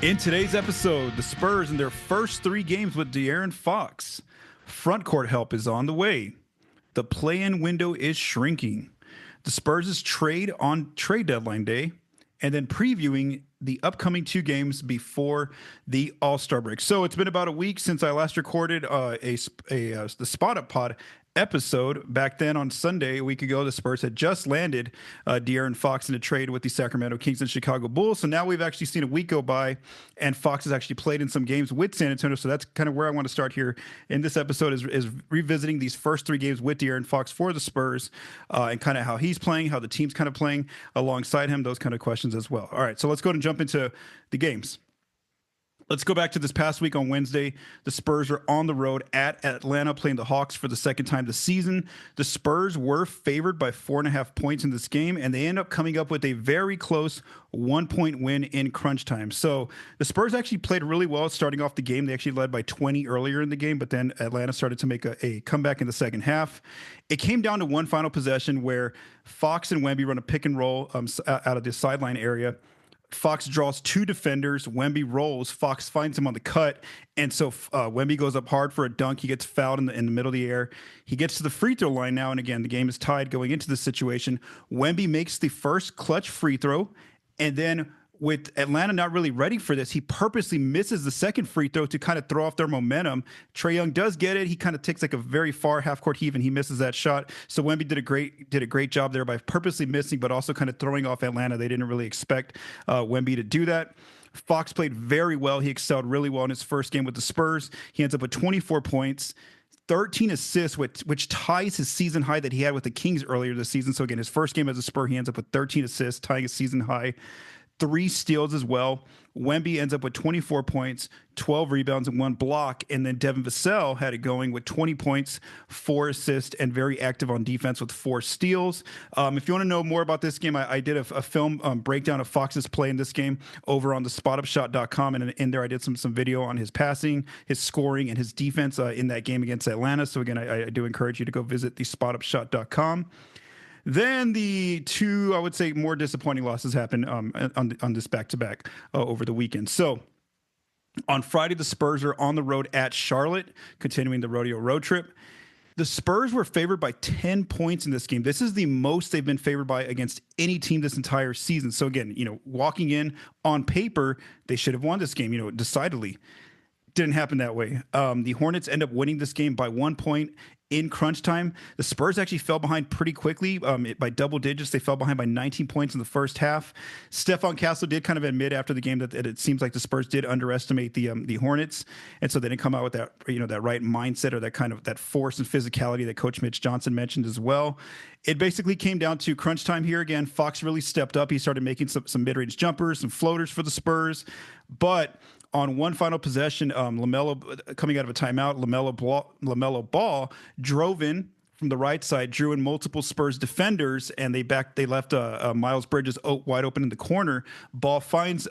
In today's episode, the Spurs in their first 3 games with De'Aaron Fox. Frontcourt help is on the way. The play-in window is shrinking. The Spurs' trade on trade deadline day, and then previewing the upcoming 2 games before the All-Star break. So it's been about a week since I last recorded the Spot Up Pod episode. Back then on Sunday, a week ago, the Spurs had just landed De'Aaron Fox in a trade with the Sacramento Kings and Chicago Bulls. So now we've actually seen a week go by, and Fox has actually played in some games with San Antonio. So that's kind of where I want to start here in this episode is revisiting these first 3 games with De'Aaron Fox for the Spurs and kind of how he's playing, how the team's kind of playing alongside him, those kind of questions as well. All right, so let's go and jump into the games. Let's go back to this past week on Wednesday. The Spurs are on the road at Atlanta playing the Hawks for the second time this season. The Spurs were favored by 4.5 points in this game, and they end up coming up with a very close 1-point win in crunch time. So the Spurs actually played really well starting off the game. They actually led by 20 earlier in the game, but then Atlanta started to make a comeback in the second half. It came down to one final possession where Fox and Wemby run a pick and roll out of the sideline area. Fox draws 2 defenders. Wemby rolls. Fox finds him on the cut. And so Wemby goes up hard for a dunk. He gets fouled in the middle of the air. He gets to the free throw line now. And again, the game is tied going into this situation. Wemby makes the first clutch free throw. And then with Atlanta not really ready for this, he purposely misses the second free throw to kind of throw off their momentum. Trae Young does get it. He kind of takes like a very far half-court heave, and he misses that shot. So Wemby did a great job there by purposely missing, but also kind of throwing off Atlanta. They didn't really expect Wemby to do that. Fox played very well. He excelled really well in his first game with the Spurs. He ends up with 24 points. 13 assists, which ties his season high that he had with the Kings earlier this season. So again, his first game as a Spur, he ends up with 13 assists, tying his season high. 3 steals as well. Wemby ends up with 24 points, 12 rebounds, and 1 block. And then Devin Vassell had it going with 20 points, 4 assists, and very active on defense with 4 steals. If you want to know more about this game, I did a film breakdown of Fox's play in this game over on the spotupshot.com. And in there, I did some video on his passing, his scoring, and his defense in that game against Atlanta. So again, I do encourage you to go visit the spotupshot.com. Then the 2, I would say, more disappointing losses happened on this back-to-back over the weekend. So on Friday, the Spurs are on the road at Charlotte, continuing the rodeo road trip. The Spurs were favored by 10 points in this game. This is the most they've been favored by against any team this entire season. So again, walking in on paper, they should have won this game, decidedly. Didn't happen that way. The Hornets end up winning this game by 1 point in crunch time. The Spurs actually fell behind pretty quickly by double digits. They fell behind by 19 points in the first half. Stephon Castle did kind of admit after the game that it seems like the Spurs did underestimate the Hornets, and so they didn't come out with that that right mindset or that force and physicality that Coach Mitch Johnson mentioned as well. It basically came down to crunch time here again. Fox really stepped up. He started making some mid-range jumpers, some floaters for the Spurs, but on one final possession, LaMelo, coming out of a timeout, LaMelo Ball drove in from the right side, drew in multiple Spurs defenders, and they left Miles Bridges wide open in the corner. Ball finds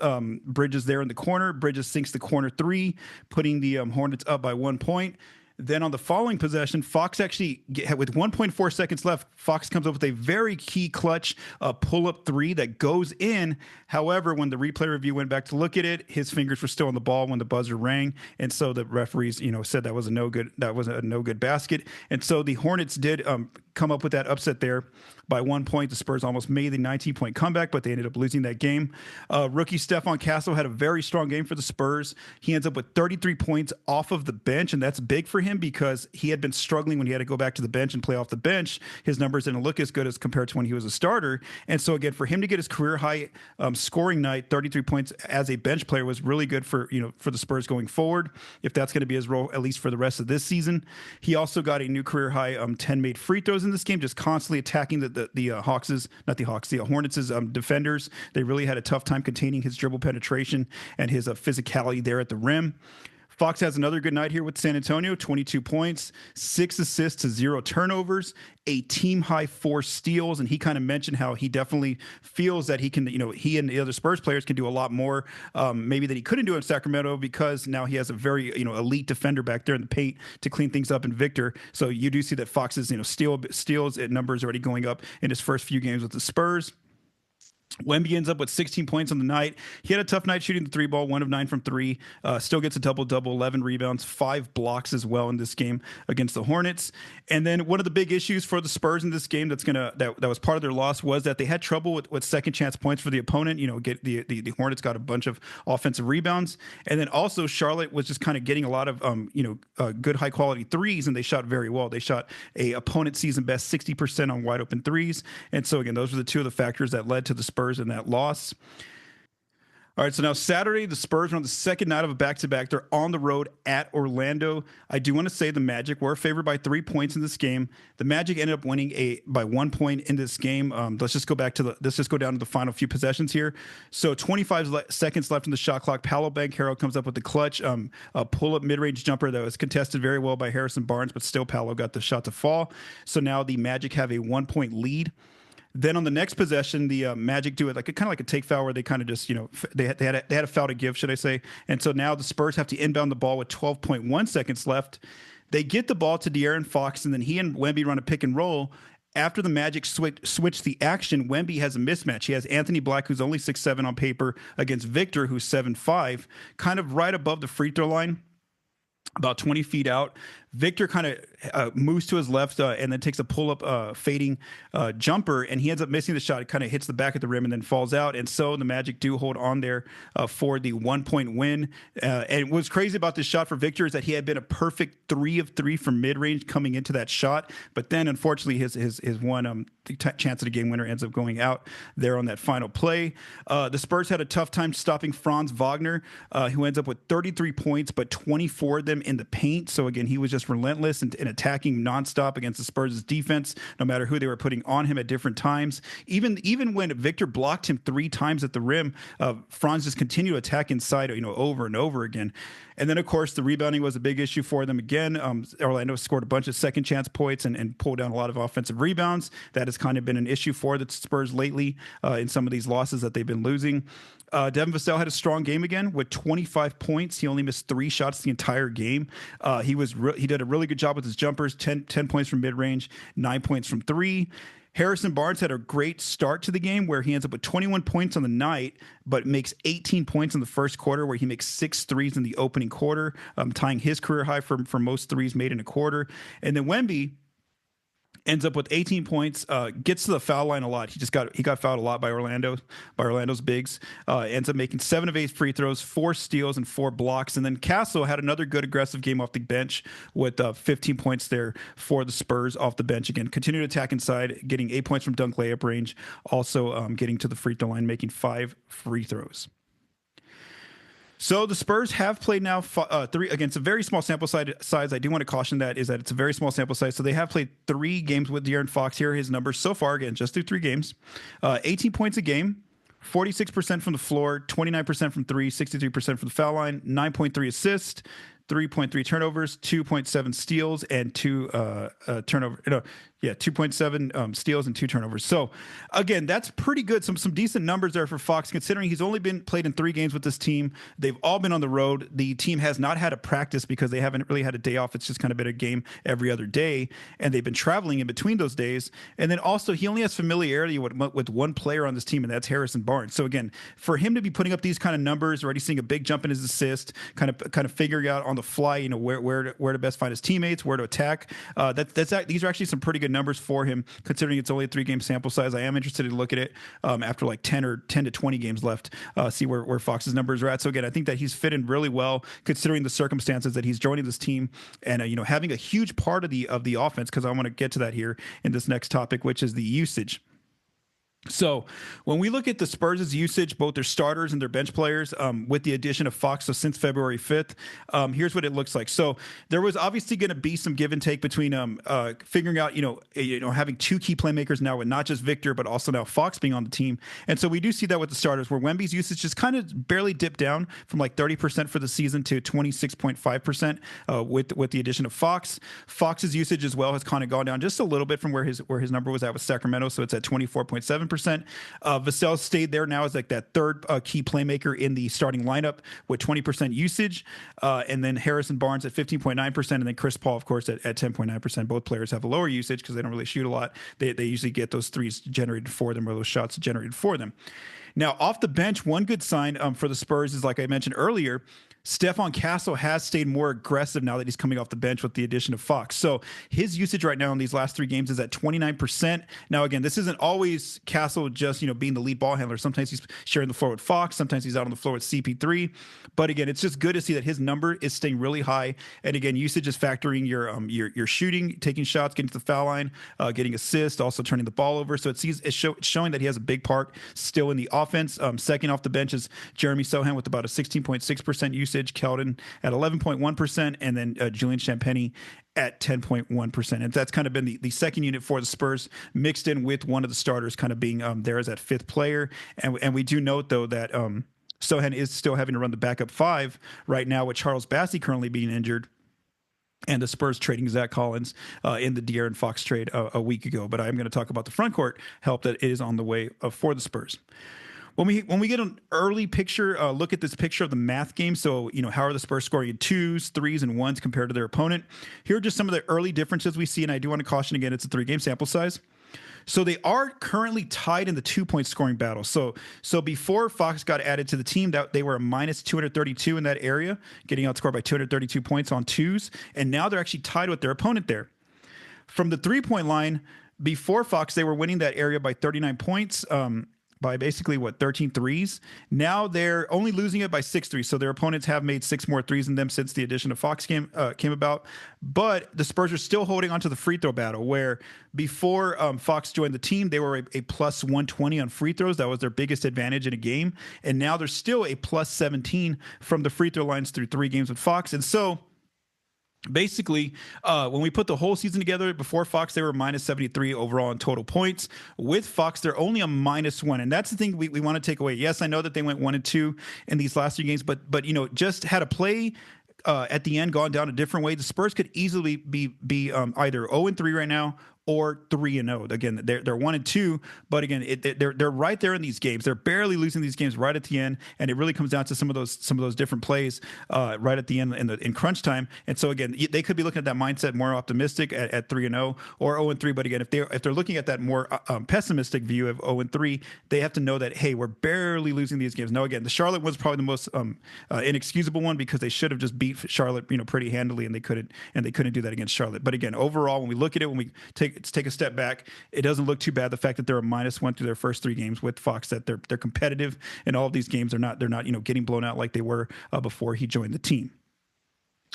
Bridges there in the corner. Bridges sinks the corner 3, putting the Hornets up by 1 point. Then on the following possession, Fox actually, with 1.4 seconds left, Fox comes up with a very key clutch pull-up 3 that goes in. However, when the replay review went back to look at it, his fingers were still on the ball when the buzzer rang, and so the referees, said that was a no good basket. And so the Hornets did come up with that upset there by 1 point. The Spurs almost made the 19-point comeback, but they ended up losing that game. Rookie Stephon Castle had a very strong game for the Spurs. He ends up with 33 points off of the bench, and that's big for him because he had been struggling when he had to go back to the bench and play off the bench. His numbers didn't look as good as compared to when he was a starter. And so again, for him to get his career high scoring night, 33 points as a bench player was really good for the Spurs going forward, if that's going to be his role, at least for the rest of this season. He also got a new career high 10 made free throws in this game, just constantly attacking the Hornets' defenders. They really had a tough time containing his dribble penetration and his physicality there at the rim. Fox has another good night here with San Antonio, 22 points, 6 assists to 0 turnovers, a team high 4 steals. And he kind of mentioned how he definitely feels that he can, he and the other Spurs players can do a lot more, maybe that he couldn't do in Sacramento, because now he has a very, elite defender back there in the paint to clean things up in Victor. So you do see that Fox's, steals at numbers already going up in his first few games with the Spurs. Wemby ends up with 16 points on the night. He had a tough night shooting the three ball, 1 of 9 from three. Still gets a double-double, 11 rebounds, 5 blocks as well in this game against the Hornets. And then one of the big issues for the Spurs in this game that was part of their loss was that they had trouble with second chance points for the opponent. Get the Hornets got a bunch of offensive rebounds, and then also Charlotte was just kind of getting a lot of good high quality threes, and they shot very well. They shot a opponent season best 60% on wide open threes, and so again, those were the two of the factors that led to the Spurs in that loss. All right, so now Saturday, the Spurs are on the second night of a back-to-back. They're on the road at Orlando. I do want to say the Magic were favored by 3 points in this game. The Magic ended up winning by 1 point in this game. Let's just go down to the final few possessions here. So 25 seconds left in the shot clock. Paolo Banchero comes up with the clutch pull-up mid-range jumper that was contested very well by Harrison Barnes, but still Paolo got the shot to fall. So now the Magic have a 1-point lead. Then on the next possession, the Magic do it kind of like a take foul where they kind of just, they had a foul to give, should I say. And so now the Spurs have to inbound the ball with 12.1 seconds left. They get the ball to De'Aaron Fox, and then he and Wemby run a pick and roll. After the Magic switch the action, Wemby has a mismatch. He has Anthony Black, who's only 6'7" on paper, against Victor, who's 7'5", kind of right above the free throw line, about 20 feet out. Victor kind of moves to his left and then takes a pull-up fading jumper, and he ends up missing the shot. It kind of hits the back of the rim and then falls out. And so the Magic do hold on there for the 1-point win. And what's crazy about this shot for Victor is that he had been a perfect 3 of 3 from mid-range coming into that shot. But then, unfortunately, his one chance at a game winner ends up going out there on that final play. The Spurs had a tough time stopping Franz Wagner, who ends up with 33 points, but 24 of them in the paint. So, again, he was just relentless and attacking nonstop against the Spurs' defense, no matter who they were putting on him at different times. Even when Victor blocked him 3 times at the rim, Franz just continued to attack inside, over and over again. And then, of course, the rebounding was a big issue for them again. Orlando scored a bunch of second chance points and pulled down a lot of offensive rebounds. That has kind of been an issue for the Spurs lately in some of these losses that they've been losing. Devin Vassell had a strong game again with 25 points. He only missed 3 shots the entire game. He did a really good job with his jumpers, 10 points from mid-range, 9 points from 3. Harrison Barnes had a great start to the game where he ends up with 21 points on the night, but makes 18 points in the first quarter, where he makes 6 threes in the opening quarter, tying his career high for most threes made in a quarter. And then Wemby ends up with 18 points, gets to the foul line a lot. He got fouled a lot by Orlando's bigs. Ends up making 7 of 8 free throws, 4 steals, and 4 blocks. And then Castle had another good aggressive game off the bench with 15 points there for the Spurs off the bench. Again, continued to attack inside, getting 8 points from dunk layup range, also getting to the free throw line, making 5 free throws. So the Spurs have played now 3 against a very small sample size. I do want to caution that it's a very small sample size. So they have played 3 games with De'Aaron Fox. Here are his numbers so far, again, just through 3 games. 18 points a game, 46% from the floor, 29% from 3, 63% from the foul line, 9.3 assists, 3.3 turnovers, 2.7 steals, and 2.7 steals and 2 turnovers. So again, that's pretty good. Some decent numbers there for Fox, considering he's only been played in 3 games with this team. They've all been on the road. The team has not had a practice because they haven't really had a day off. It's just kind of been a game every other day, and they've been traveling in between those days. And then also he only has familiarity with one player on this team, and that's Harrison Barnes. So again, for him to be putting up these kind of numbers, already seeing a big jump in his assist, kind of figuring out on the fly, where to best find his teammates, where to attack. These are actually some pretty good numbers for him, considering it's only a 3-game sample size. I am interested to look at it after like 10 to 20 games left, see where Fox's numbers are at. So again, I think that he's fit in really well, considering the circumstances that he's joining this team, and having a huge part of the offense, because I want to get to that here in this next topic, which is the usage. So when we look at the Spurs' usage, both their starters and their bench players, with the addition of Fox, so since February 5th, here's what it looks like. So there was obviously going to be some give and take between figuring out, having 2 key playmakers now with not just Victor, but also now Fox being on the team. And so we do see that with the starters, where Wemby's usage just kind of barely dipped down from like 30% for the season to 26.5% with the addition of Fox. Fox's usage as well has kind of gone down just a little bit from where his number was at with Sacramento. So it's at 24.7%. 20%. Vassell stayed there now as like that third key playmaker in the starting lineup with 20% usage. And then Harrison Barnes at 15.9%. And then Chris Paul, of course, at 10.9%. Both players have a lower usage because they don't really shoot a lot. They usually get those threes generated for them or those shots generated for them. Now, off the bench, one good sign for the Spurs is, like I mentioned earlier, Stephon Castle has stayed more aggressive now that he's coming off the bench with the addition of Fox. So his usage right now in these last 3 games is at 29%. Now, again, this isn't always Castle just, being the lead ball handler. Sometimes he's sharing the floor with Fox. Sometimes he's out on the floor with CP3. But again, it's just good to see that his number is staying really high. And again, usage is factoring your shooting, taking shots, getting to the foul line, getting assists, also turning the ball over. So it's showing that he has a big part still in the offense. Second off the bench is Jeremy Sohan with about a 16.6% usage. Keldon at 11.1%, and then Julian Champagnie at 10.1%. And that's kind of been the second unit for the Spurs, mixed in with one of the starters kind of being there as that fifth player. And we do note, though, that Sohan is still having to run the backup 5 right now with Charles Bassey currently being injured, and the Spurs trading Zach Collins in the De'Aaron Fox trade a week ago. But I'm going to talk about the front court help that is on the way for the Spurs. When we get an early picture, look at this picture of the math game. So, how are the Spurs scoring in 2s, 3s, and 1s compared to their opponent? Here are just some of the early differences we see, and I do want to caution again, it's a 3-game sample size. So they are currently tied in the 2-point scoring battle. So before Fox got added to the team, that they were a minus 232 in that area, getting outscored by 232 points on 2s, and now they're actually tied with their opponent there. From the 3-point line, before Fox, they were winning that area by 39 points. By basically 13 threes. Now they're only losing it by 6 threes. So their opponents have made 6 more threes than them since the addition of Fox came about. But the Spurs are still holding on to the free throw battle, where before Fox joined the team, they were a plus 120 on free throws. That was their biggest advantage in a game. And now they're still a plus 17 from the free throw lines through 3 games with Fox. And so basically, when we put the whole season together, before Fox, they were minus 73 overall in total points. With Fox, they're only a minus 1. And that's the thing we want to take away. Yes, I know that they went 1-2 in these last 3 games, but just had a play at the end gone down a different way, the Spurs could easily be either 0-3 right now or 3-0. Again, they're 1-2, but again, they're right there in these games. They're barely losing these games right at the end, and it really comes down to some of those different plays right at the end in crunch time. And so again, they could be looking at that mindset more optimistic at 3-0 or 0-3. But again, if they're looking at that more pessimistic view of 0-3, they have to know that, hey, we're barely losing these games. Now again, the Charlotte was probably the most inexcusable one, because they should have just beat Charlotte pretty handily, and they couldn't do that against Charlotte. But again, overall, when we look at it, when we take a step back, it doesn't look too bad. The fact that they're a -1 through their first 3 games with Fox, that they're competitive in all of these games. They're not getting blown out like they were before he joined the team.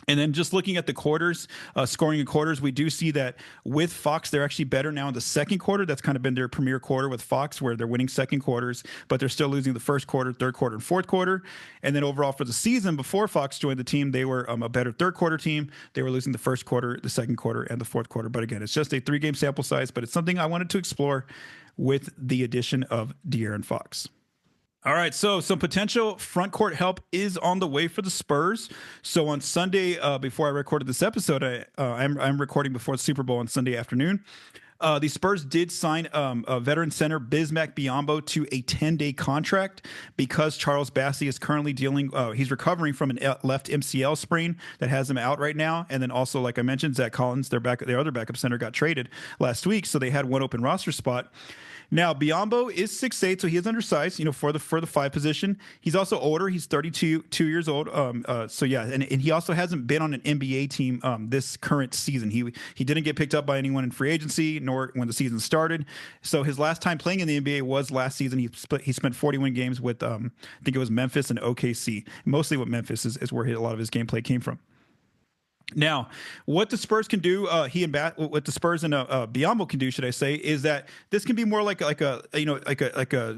And then just looking at the quarters, scoring in quarters, we do see that with Fox, they're actually better now in the second quarter. That's kind of been their premier quarter with Fox, where they're winning second quarters, but they're still losing the first quarter, third quarter, and fourth quarter. And then overall for the season, before Fox joined the team, they were a better third quarter team. They were losing the first quarter, the second quarter, and the fourth quarter. But again, it's just a 3-game sample size, but it's something I wanted to explore with the addition of De'Aaron Fox. All right, so some potential front court help is on the way for the Spurs. So on Sunday, before I recorded this episode, I'm recording before the Super Bowl on Sunday afternoon. The Spurs did sign a veteran center, Bismack Biyombo, to a 10-day contract because Charles Bassey is currently he's recovering from a left MCL sprain that has him out right now. And then also, like I mentioned, Zach Collins, their other backup center, got traded last week, so they had one open roster spot. Now, Biyombo is 6'8", so he is undersized, for the 5 position. He's also older. He's 32 years old. So yeah, and he also hasn't been on an NBA team this current season. He didn't get picked up by anyone in free agency, nor when the season started. So his last time playing in the NBA was last season. He spent 41 games with I think it was Memphis and OKC. Mostly with Memphis is where a lot of his gameplay came from. Now, what the Spurs can do, what the Spurs and Biyombo can do, should I say, is that this can be more like a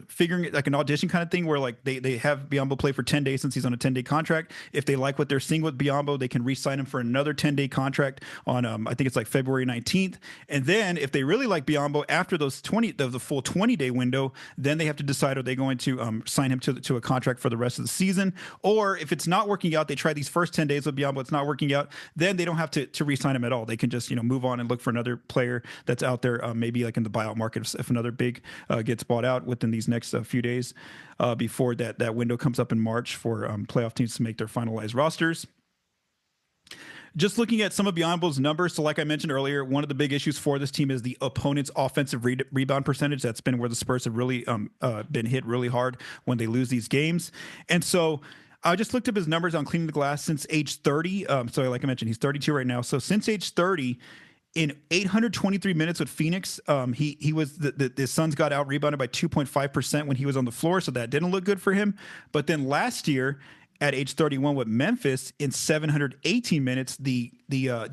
figuring, like an audition kind of thing, where like they have Biyombo play for 10 days since he's on a 10-day contract. If they like what they're seeing with Biyombo, they can re-sign him for another 10-day contract on I think it's like February 19th. And then if they really like Biyombo after the full 20-day window, then they have to decide, are they going to sign him to a contract for the rest of the season, or if it's not working out, they try these first 10 days with Biyombo, it's not working out. then they don't have to re-sign him at all. They can just move on and look for another player that's out there, maybe like in the buyout market if another big gets bought out within these next few days before that window comes up in March for playoff teams to make their finalized rosters. Just looking at some of Biyombo's numbers, so like I mentioned earlier, one of the big issues for this team is the opponent's offensive rebound percentage. That's been where the Spurs have really been hit really hard when they lose these games. And so I just looked up his numbers on cleaning the glass since age 30. So like I mentioned, he's 32 right now. So since age 30, in 823 minutes with Phoenix, he was the Suns got out rebounded by 2.5% when he was on the floor, so that didn't look good for him. But then last year, at age 31 with Memphis, in 718 minutes, the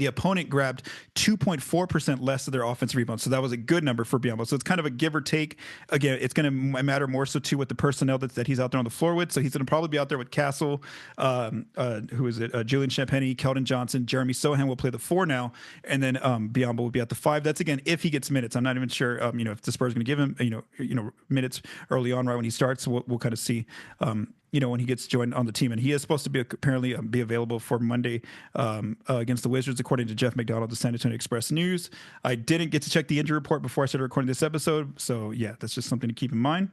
opponent grabbed 2.4% less of their offensive rebounds. So that was a good number for Biyombo. So it's kind of a give or take. Again, it's going to matter more so too with the personnel that he's out there on the floor with. So he's going to probably be out there with Castle, who is it? Julian Champagny, Keldon Johnson, Jeremy Sohan will play the 4 now, and then Biyombo will be at the 5. That's again if he gets minutes. I'm not even sure if the Spurs are going to give him minutes early on right when he starts. So we'll kind of see. When he gets joined on the team. And he is supposed to be apparently be available for Monday against the Wizards, according to Jeff McDonald, the San Antonio Express News. I didn't get to check the injury report before I started recording this episode. So, yeah, that's just something to keep in mind.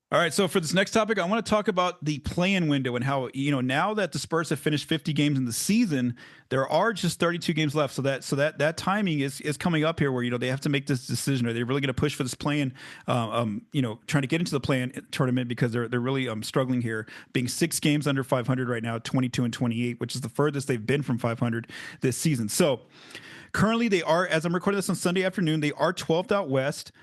All right, so for this next topic, I want to talk about the play-in window and how, now that the Spurs have finished 50 games in the season, there are just 32 games left. So that timing is coming up here where, they have to make this decision. Are they really going to push for this play-in, trying to get into the play-in tournament because they're really struggling here, being 6 games under 500 right now, 22-28, which is the furthest they've been from 500 this season. So currently they are, as I'm recording this on Sunday afternoon, they are 12th out west.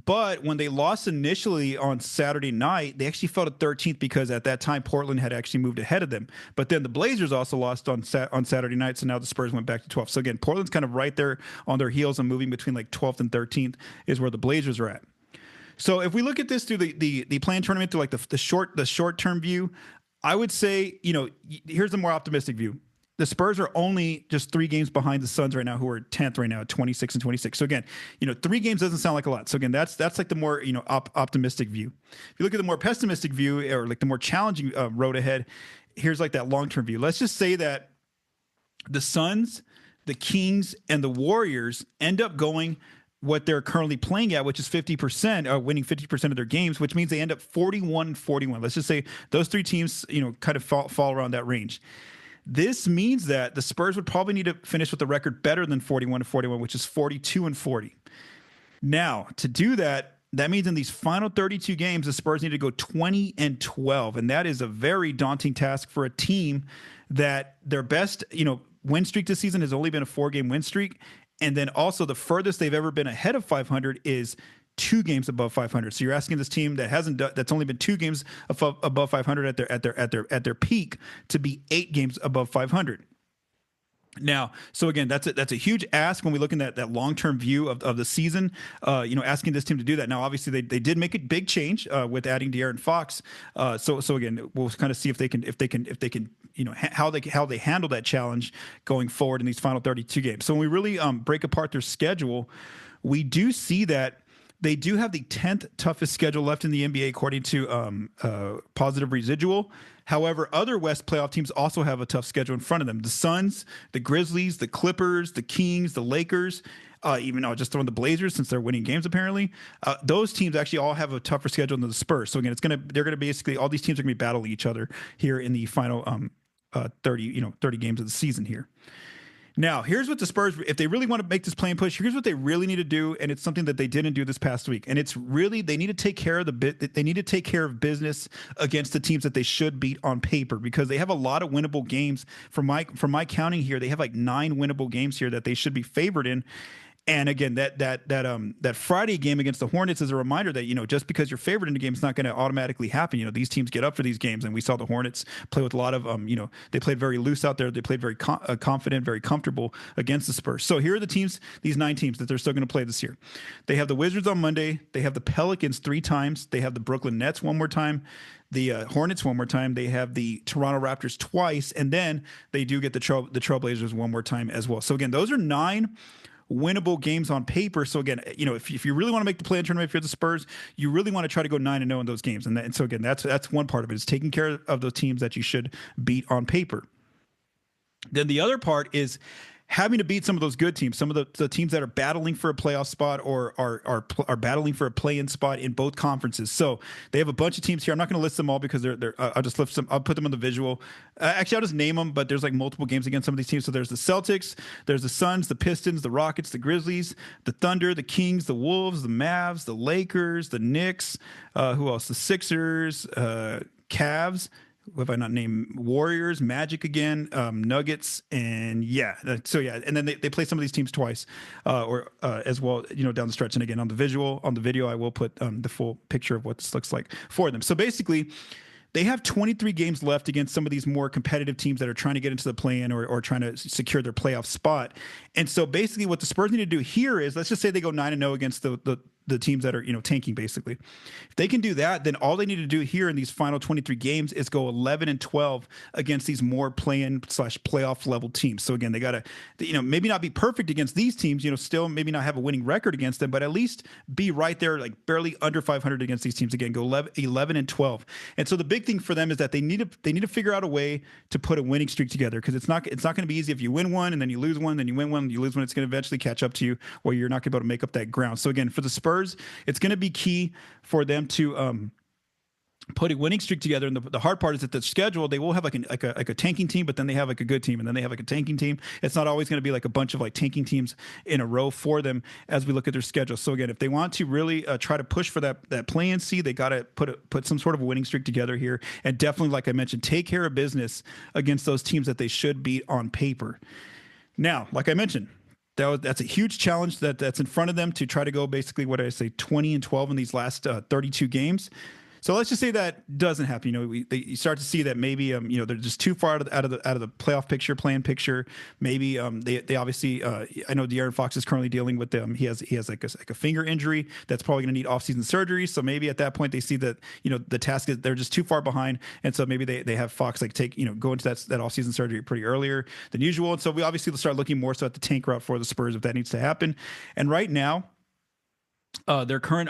But when they lost initially on Saturday night, they actually fell to 13th because at that time Portland had actually moved ahead of them. But then the Blazers also lost on Saturday night, so now the Spurs went back to 12th. So again, Portland's kind of right there on their heels and moving between like 12th and 13th is where the Blazers are at. So if we look at this through the play-in tournament through like the short-term view, I would say, here's the more optimistic view. The Spurs are only just 3 games behind the Suns right now, who are 10th right now at 26-26. So again, 3 games doesn't sound like a lot. So again, that's like the more optimistic view. If you look at the more pessimistic view, or like the more challenging road ahead, here's like that long-term view. Let's just say that the Suns, the Kings, and the Warriors end up going what they're currently playing at, which is 50%, winning 50% of their games, which means they end up 41-41. Let's just say those 3 teams, kind of fall around that range. This means that the Spurs would probably need to finish with a record better than 41-41, which is 42-40. Now, to do that, that means in these final 32 games, the Spurs need to go 20-12, and that is a very daunting task for a team that their best, win streak this season has only been a 4-game win streak, and then also the furthest they've ever been ahead of 500 is 2 games above 500. So you're asking this team that's only been 2 games above 500 at their peak to be 8 games above 500. Now, so again, that's a huge ask when we look in that long-term view of the season, asking this team to do that. Now, obviously they did make a big change with adding De'Aaron Fox. So again, we'll kind of see if they can, how they handle that challenge going forward in these final 32 games. So when we really break apart their schedule, we do see that they do have the 10th toughest schedule left in the NBA, according to Positive Residual. However, other West playoff teams also have a tough schedule in front of them. The Suns, the Grizzlies, the Clippers, the Kings, the Lakers, even I'll just throw in the Blazers since they're winning games apparently. Those teams actually all have a tougher schedule than the Spurs. So again, they're gonna basically, all these teams are gonna be battling each other here in the final 30 games of the season here. Now, here's what the Spurs, if they really want to make this play-in push, here's what they really need to do, and it's something that they didn't do this past week. And it's really, they need to take care of business against the teams that they should beat on paper, because they have a lot of winnable games. From my counting here, they have like 9 winnable games here that they should be favored in. And again, that Friday game against the Hornets is a reminder that, just because you're favored in the game, it's not going to automatically happen. These teams get up for these games, and we saw the Hornets play with a lot of, they played very loose out there. They played very confident, very comfortable against the Spurs. So here are the teams, these 9 teams that they're still going to play this year. They have the Wizards on Monday. They have the Pelicans 3 times. They have the Brooklyn Nets one more time. The Hornets one more time. They have the Toronto Raptors twice, and then they do get the Trailblazers one more time as well. So again, those are 9 winnable games on paper. So again, if you really want to make the play-in tournament, if you're the Spurs, you really want to try to go 9-0 in those games. And so again, that's one part of it, is taking care of those teams that you should beat on paper. Then the other part is having to beat some of those good teams, some of the teams that are battling for a playoff spot or are battling for a play-in spot in both conferences. So they have a bunch of teams here. I'm not going to list them all because they're I'll just lift some. I'll put them on the visual. Actually, I'll just name them. But there's like multiple games against some of these teams. So there's the Celtics, there's the Suns, the Pistons, the Rockets, the Grizzlies, the Thunder, the Kings, the Wolves, the Mavs, the Lakers, the Knicks. Who else? The Sixers, Cavs. What have I not named? Warriors, Magic again, Nuggets, and and then they play some of these teams twice, as well, down the stretch. And again, on the video, I will put the full picture of what this looks like for them. So basically, they have 23 games left against some of these more competitive teams that are trying to get into the play-in or trying to secure their playoff spot. And so basically, what the Spurs need to do here is, let's just say they go 9-0 against the teams that are tanking. Basically, if they can do that, then all they need to do here in these final 23 games is go 11-12 against these more play-in / playoff level teams. So again, they got to maybe not be perfect against these teams, still maybe not have a winning record against them, but at least be right there, like barely under 500 against these teams. Again, go 11-12. And so the big thing for them is that they need to figure out a way to put a winning streak together, because it's not going to be easy if you win one and then you lose one, then you win one, you lose one. It's going to eventually catch up to you, or you're not going to be able to make up that ground. So again, for the Spurs, it's going to be key for them to put a winning streak together. And the hard part is that the schedule, they will have like a tanking team, but then they have like a good team, and then they have like a tanking team. It's not always going to be like a bunch of like tanking teams in a row for them as we look at their schedule. So again, if they want to really try to push for that play-in seed, they got to put some sort of a winning streak together here, and definitely, like I mentioned, take care of business against those teams that they should beat on paper. Now, like I mentioned, that's a huge challenge that's in front of them, to try to go basically, what did I say, 20-12 in these last 32 games. So let's just say that doesn't happen. You start to see that maybe they're just too far out of the playoff picture, play-in picture. Maybe they obviously I know De'Aaron Fox is currently dealing with them. He has like a finger injury that's probably going to need off-season surgery. So maybe at that point they see that the task is they're just too far behind, and so maybe they have Fox go into that off-season surgery pretty earlier than usual. And so we obviously will start looking more so at the tank route for the Spurs if that needs to happen. And right now, their current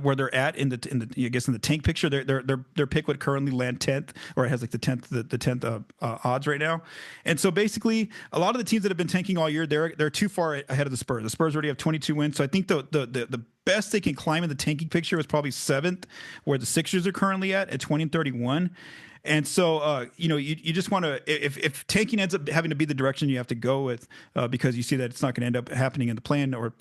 where they're at in the tank picture, their pick would currently land 10th, or it has like the 10th odds right now. And so basically, a lot of the teams that have been tanking all year, they're too far ahead of the Spurs. The Spurs already have 22 wins, so I think the best they can climb in the tanking picture is probably 7th, where the Sixers are currently at 20-31. And so, you just want to, if tanking ends up having to be the direction you have to go with, because you see that it's not going to end up happening in the play-in or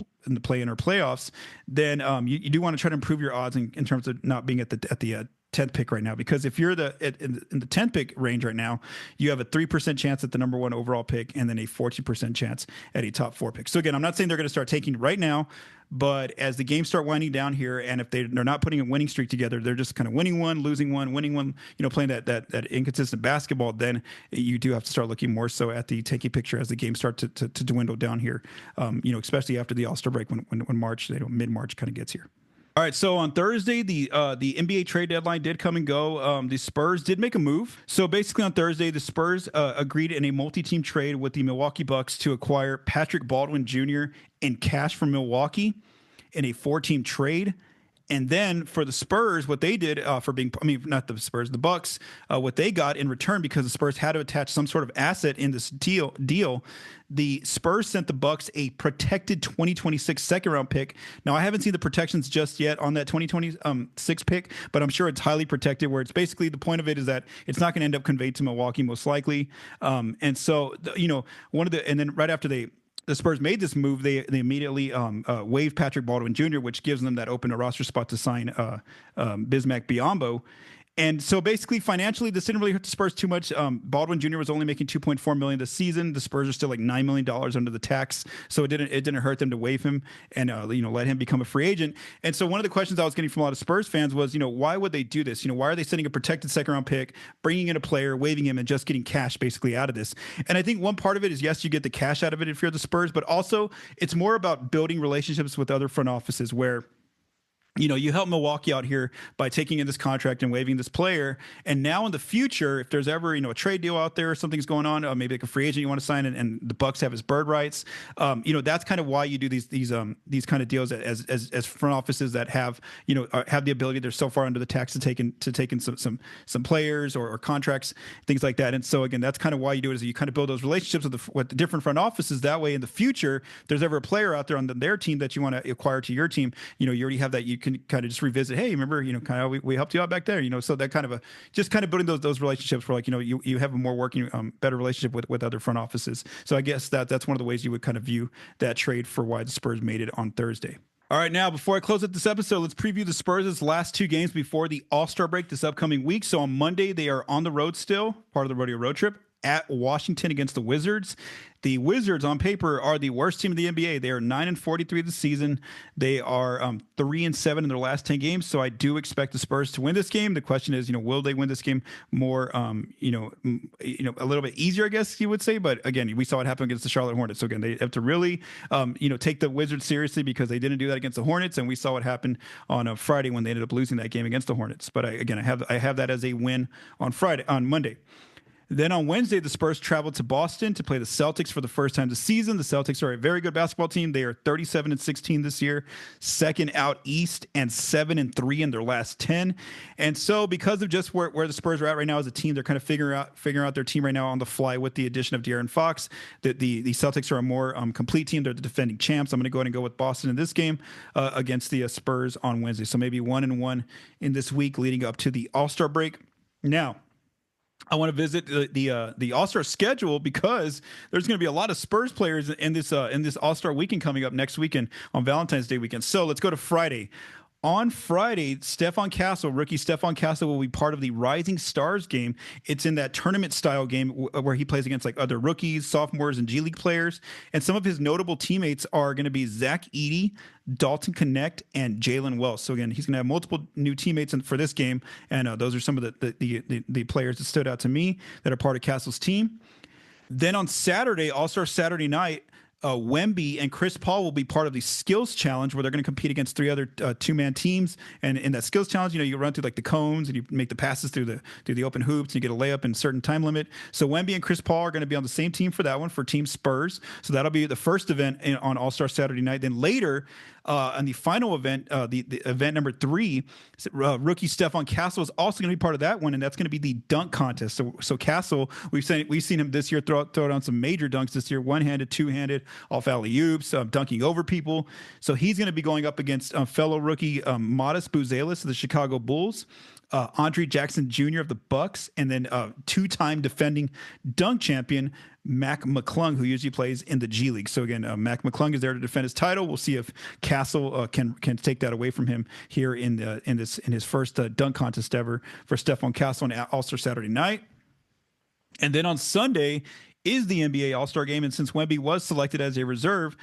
playoffs, then you do want to try to improve your odds in terms of not being at the 10th pick right now. Because if you're in the 10th pick range right now, you have a 3% chance at the number 1 overall pick, and then a 14% chance at a top 4 pick. So again, I'm not saying they're going to start taking right now, but as the games start winding down here, and if they're not putting a winning streak together, they're just kind of winning one, losing one, winning one, playing that inconsistent basketball, then you do have to start looking more so at the tanking picture as the games start to dwindle down here, especially after the All-Star break when March, mid-March kind of gets here. All right, so on Thursday, the NBA trade deadline did come and go. The Spurs did make a move. So basically on Thursday, the Spurs agreed in a multi-team trade with the Milwaukee Bucks to acquire Patrick Baldwin Jr. in cash from Milwaukee in a 4-team trade. And then for the Spurs, what they did not the Spurs, the Bucks, what they got in return, because the Spurs had to attach some sort of asset in this deal, the Spurs sent the Bucks a protected 2026 second-round pick. Now, I haven't seen the protections just yet on that 2026 pick, but I'm sure it's highly protected, where it's basically, the point of it is that it's not going to end up conveyed to Milwaukee most likely. And so, and then right after the Spurs made this move, they immediately waived Patrick Baldwin Jr., which gives them that open roster spot to sign Bismack Biyombo. And so basically, financially, this didn't really hurt the Spurs too much. Baldwin Jr. was only making $2.4 million this season. The Spurs are still like $9 million under the tax, so it didn't hurt them to waive him and let him become a free agent. And so one of the questions I was getting from a lot of Spurs fans was, why would they do this? Why are they sending a protected second-round pick, bringing in a player, waiving him, and just getting cash basically out of this? And I think one part of it is, yes, you get the cash out of it if you're the Spurs, but also it's more about building relationships with other front offices, where you help Milwaukee out here by taking in this contract and waiving this player. And now in the future, if there's ever, a trade deal out there, something's going on, maybe like a free agent you want to sign, and the Bucks have his bird rights. That's kind of why you do these kind of deals as front offices that have the ability. They're so far under the tax to take in some players or contracts, things like that. And so again, that's kind of why you do it, is you kind of build those relationships with the different front offices. That way, in the future, if there's ever a player out there on their team that you want to acquire to your team, you already have that. You can kind of just revisit, hey, remember, kind of we helped you out back there, so that kind of just kind of building those relationships where, like, you have a more working, better relationship with other front offices. So I guess that's one of the ways you would kind of view that trade for why the Spurs made it on Thursday. All right, now, before I close up this episode, let's preview the Spurs' last two games before the All-Star break this upcoming week. So on Monday, they are on the road still, part of the rodeo road trip, at Washington against the Wizards. The Wizards, on paper, are the worst team in the NBA. They are 9-43 this season. They are 3-7 in their last 10 games. So I do expect the Spurs to win this game. The question is, will they win this game more, a little bit easier, I guess you would say. But again, we saw what happened against the Charlotte Hornets. So again, they have to really, take the Wizards seriously, because they didn't do that against the Hornets, and we saw what happened on a Friday when they ended up losing that game against the Hornets. But I have that as a win on Monday. Then on Wednesday, the Spurs traveled to Boston to play the Celtics for the first time this season. The Celtics are a very good basketball team. They are 37-16 this year, second out East, and 7-3 in their last 10. And so, because of just where the Spurs are at right now as a team, they're kind of figuring out their team right now on the fly with the addition of De'Aaron Fox. The Celtics are a more complete team. They're the defending champs. I'm going to go ahead and go with Boston in this game against the Spurs on Wednesday. So maybe 1-1 in this week leading up to the All-Star break. Now, I want to visit the All-Star schedule, because there's going to be a lot of Spurs players in this All-Star weekend coming up next weekend on Valentine's Day weekend. So let's go to Friday. On Friday, rookie Stephon Castle will be part of the Rising Stars game. It's in that tournament-style game where he plays against like other rookies, sophomores, and G League players. And some of his notable teammates are going to be Zach Edey, Dalton Connect, and Jalen Wells. So again, he's going to have multiple new teammates for this game, and those are some of the players that stood out to me that are part of Castle's team. Then on Saturday, All-Star Saturday night, Wemby and Chris Paul will be part of the skills challenge, where they're going to compete against three other two-man teams. And in that skills challenge, you run through like the cones and you make the passes through the open hoops, and you get a layup in a certain time limit. So Wemby and Chris Paul are going to be on the same team for that one, for Team Spurs. So that'll be the first event on All-Star Saturday night. Then later, on the final event, the event number 3, rookie Stephon Castle is also going to be part of that one, and that's going to be the dunk contest. So Castle, we've seen him this year throw down some major dunks this year, one-handed, two-handed, off alley-oops, dunking over people. So he's going to be going up against fellow rookie Modest Buzelis of the Chicago Bulls, Andre Jackson Jr. of the Bucks, and then two-time defending dunk champion Mac McClung, who usually plays in the G League. So again, Mac McClung is there to defend his title. We'll see if Castle can take that away from him here in his first dunk contest ever for Stephon Castle on All-Star Saturday night. And then on Sunday is the NBA All-Star game, and since Wemby was selected as a reserve,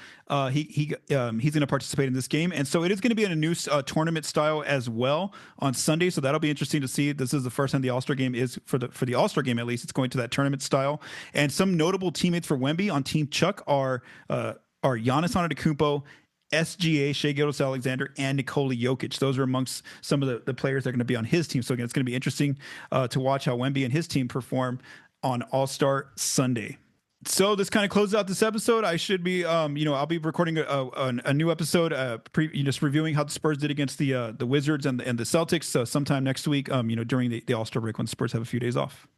he's going to participate in this game, and so it is going to be in a new tournament style as well on Sunday. So that'll be interesting to see. This is the first time the All-Star game is for the All-Star game, at least it's going to that tournament style. And some notable teammates for Wemby on Team Chuck are Giannis Antetokounmpo, SGA, Shai Gilgeous-Alexander, and Nikola Jokic. Those are amongst some of the players that are going to be on his team. So again, it's going to be interesting to watch how Wemby and his team perform on All-Star Sunday. So this kind of closes out this episode. I should be, I'll be recording a new episode, just reviewing how the Spurs did against the Wizards and the Celtics sometime next week, during the All-Star break when the Spurs have a few days off.